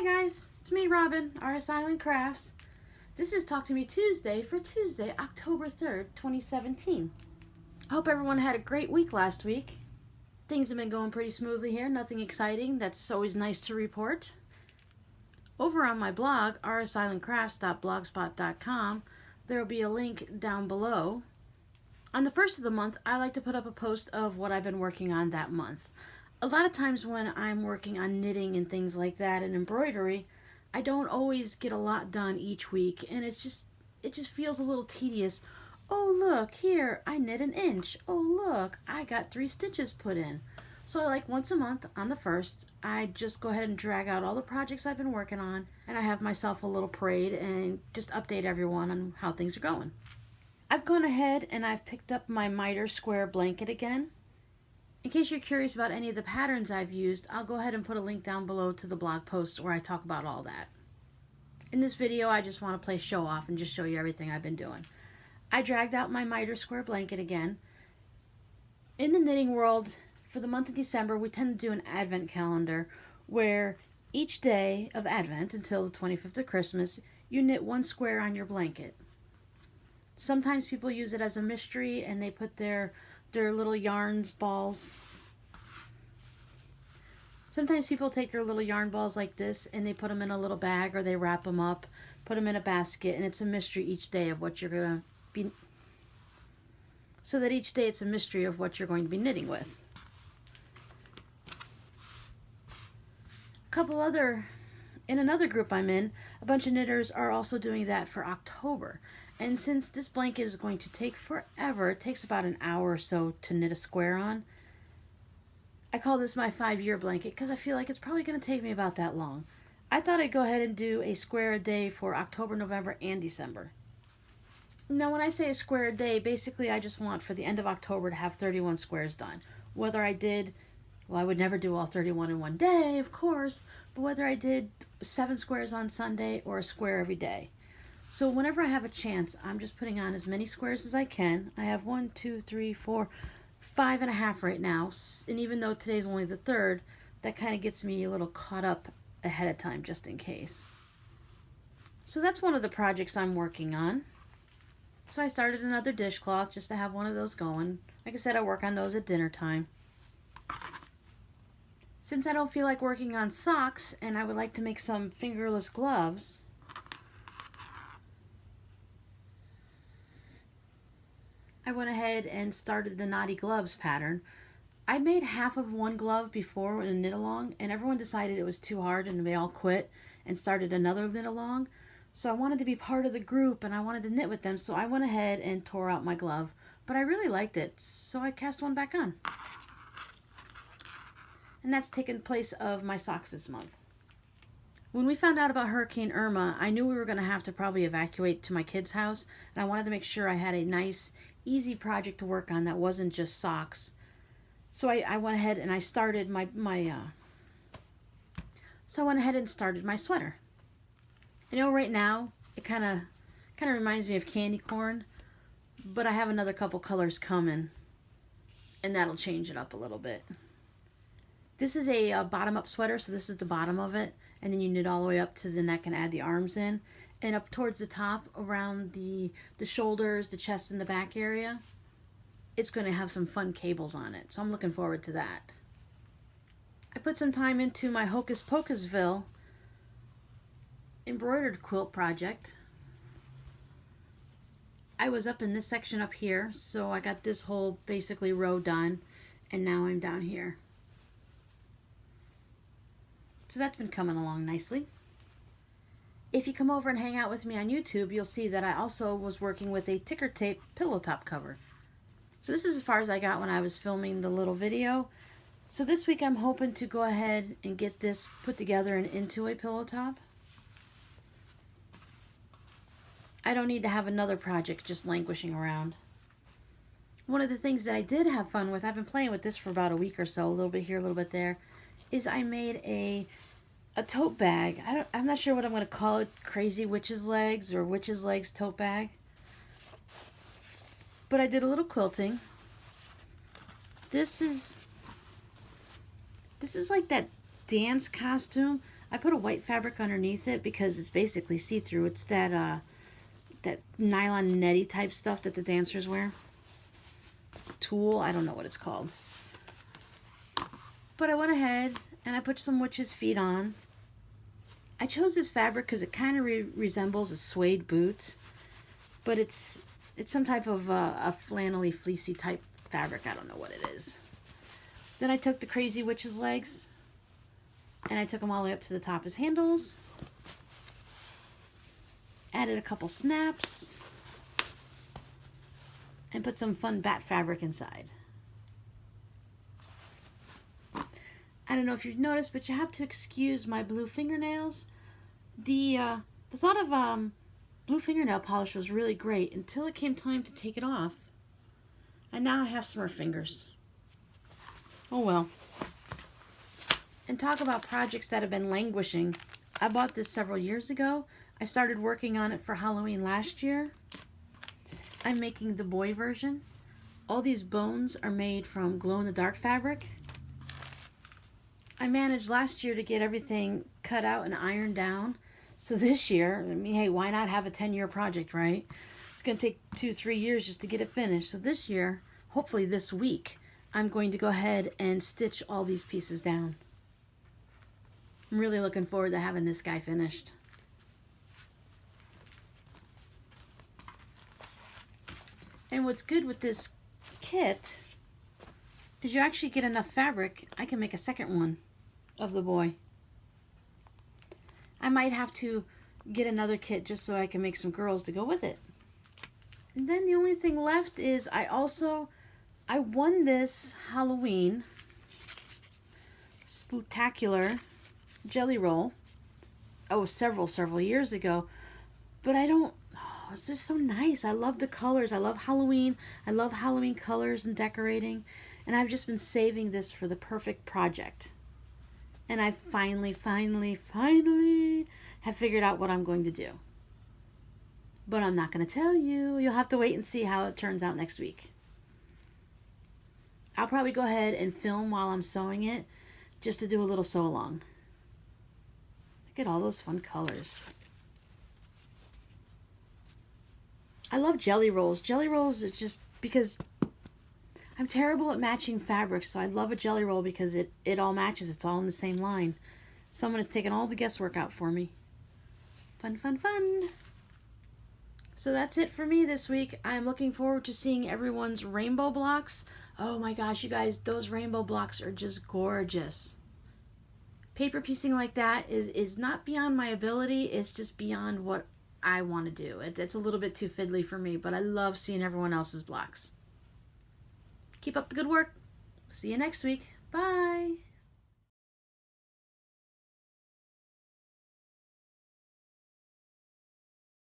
Hi guys, it's me Robin, RsIslandCrafts. This is Talk to Me Tuesday for Tuesday, October 3rd, 2017. I hope everyone had a great week last week. Things have been going pretty smoothly here, nothing exciting. That's always nice to report. Over on my blog, RsIslandCrafts.blogspot.com, there will be a link down below. On the first of the month, I like to put up a post of what I've been working on that month. A lot of times when I'm working on knitting and things like that and embroidery, I don't always get a lot done each week, and it just feels a little tedious. Oh look, here I knit an inch. Oh look, I got 3 stitches put in. So like once a month on the first, I just go ahead and drag out all the projects I've been working on, and I have myself a little parade and just update everyone on how things are going. I've gone ahead and I've picked up my miter square blanket again. In case you're curious about any of the patterns I've used, I'll go ahead and put a link down below to the blog post where I talk about all that. In this video, I just want to play show off and just show you everything I've been doing. I dragged out my miter square blanket again. In the knitting world, for the month of December, we tend to do an advent calendar where each day of Advent until the 25th of Christmas, you knit 1 square on your blanket. Sometimes people use it as a mystery and they put their little yarns balls. Sometimes people take their little yarn balls like this and they put them in a little bag, or they wrap them up, put them in a basket, and it's a mystery each day of what you're going to be, so that each day it's a mystery of what you're going to be knitting with. In another group I'm in, a bunch of knitters are also doing that for October. And since this blanket is going to take forever, it takes about an hour or so to knit a square on, I call this my 5-year blanket because I feel like it's probably going to take me about that long. I thought I'd go ahead and do a square a day for October, November, and December. Now when I say a square a day, basically I just want for the end of October to have 31 squares done. Whether I did, well, I would never do all 31 in one day, of course, but whether I did 7 squares on Sunday or a square every day. So whenever I have a chance, I'm just putting on as many squares as I can. I have 1, 2, 3, 4, 5.5 right now. And even though today's only the 3rd, that kind of gets me a little caught up ahead of time just in case. So that's one of the projects I'm working on. So I started another dishcloth just to have one of those going. Like I said, I work on those at dinner time. Since I don't feel like working on socks and I would like to make some fingerless gloves, I went ahead and started the knotty gloves pattern. I made half of one glove before in a knit along, and everyone decided it was too hard and they all quit and started another knit along. So I wanted to be part of the group and I wanted to knit with them, so I went ahead and tore out my glove. But I really liked it, so I cast one back on. And that's taken place of my socks this month. When we found out about Hurricane Irma, I knew we were going to have to probably evacuate to my kids' house, and I wanted to make sure I had a nice, easy project to work on that wasn't just socks. So I went ahead and I started my sweater. I know right now it kind of reminds me of candy corn, but I have another couple colors coming, and that'll change it up a little bit. This is a bottom-up sweater, so this is the bottom of it, and then you knit all the way up to the neck and add the arms in. And up towards the top, around the shoulders, the chest, and the back area, it's going to have some fun cables on it, so I'm looking forward to that. I put some time into my Hocus Pocusville embroidered quilt project. I was up in this section up here, so I got this whole basically row done, and now I'm down here. So that's been coming along nicely. If you come over and hang out with me on YouTube, you'll see that I also was working with a ticker tape pillow top cover. So this is as far as I got when I was filming the little video. So this week I'm hoping to go ahead and get this put together and into a pillow top. I don't need to have another project just languishing around. One of the things that I did have fun with, I've been playing with this for about a week or so, a little bit here, a little bit there, is I made a tote bag. I'm not sure what I'm going to call it, Crazy Witch's Legs or Witch's Legs tote bag. But I did a little quilting. This is like that dance costume. I put a white fabric underneath it because it's basically see-through. It's that that nylon netty type stuff that the dancers wear. Tulle, I don't know what it's called. But I went ahead and I put some witch's feet on. I chose this fabric because it kind of resembles a suede boot, but it's some type of a flannelly, fleecy type fabric. I don't know what it is. Then I took the crazy witch's legs and I took them all the way up to the top as handles. Added a couple snaps and put some fun bat fabric inside. I don't know if you've noticed, but you have to excuse my blue fingernails. The thought of blue fingernail polish was really great until it came time to take it off. And now I have smurf fingers. Oh well. And talk about projects that have been languishing. I bought this several years ago. I started working on it for Halloween last year. I'm making the boy version. All these bones are made from glow-in-the-dark fabric. I managed last year to get everything cut out and ironed down. So this year, I mean, hey, why not have a 10-year project, right? It's going to take 2-3 years just to get it finished. So this year, hopefully this week, I'm going to go ahead and stitch all these pieces down. I'm really looking forward to having this guy finished. And what's good with this kit is you actually get enough fabric. I can make a second one of the boy. I might have to get another kit just so I can make some girls to go with it. And then the only thing left is I won this Halloween Spooktacular jelly roll. Oh, several years ago. But it's just so nice. I love the colors. I love Halloween. I love Halloween colors and decorating. And I've just been saving this for the perfect project. And I finally have figured out what I'm going to do. But I'm not going to tell you. You'll have to wait and see how it turns out next week. I'll probably go ahead and film while I'm sewing it, just to do a little sew along. Look at all those fun colors. I love jelly rolls. Jelly rolls, it's just because I'm terrible at matching fabrics, so I love a jelly roll because it all matches. It's all in the same line. Someone has taken all the guesswork out for me. Fun, fun, fun. So that's it for me this week. I'm looking forward to seeing everyone's rainbow blocks. Oh my gosh, you guys, those rainbow blocks are just gorgeous. Paper piecing like that is not beyond my ability. It's just beyond what I want to do. It's a little bit too fiddly for me, but I love seeing everyone else's blocks. Keep up the good work. See you next week. Bye.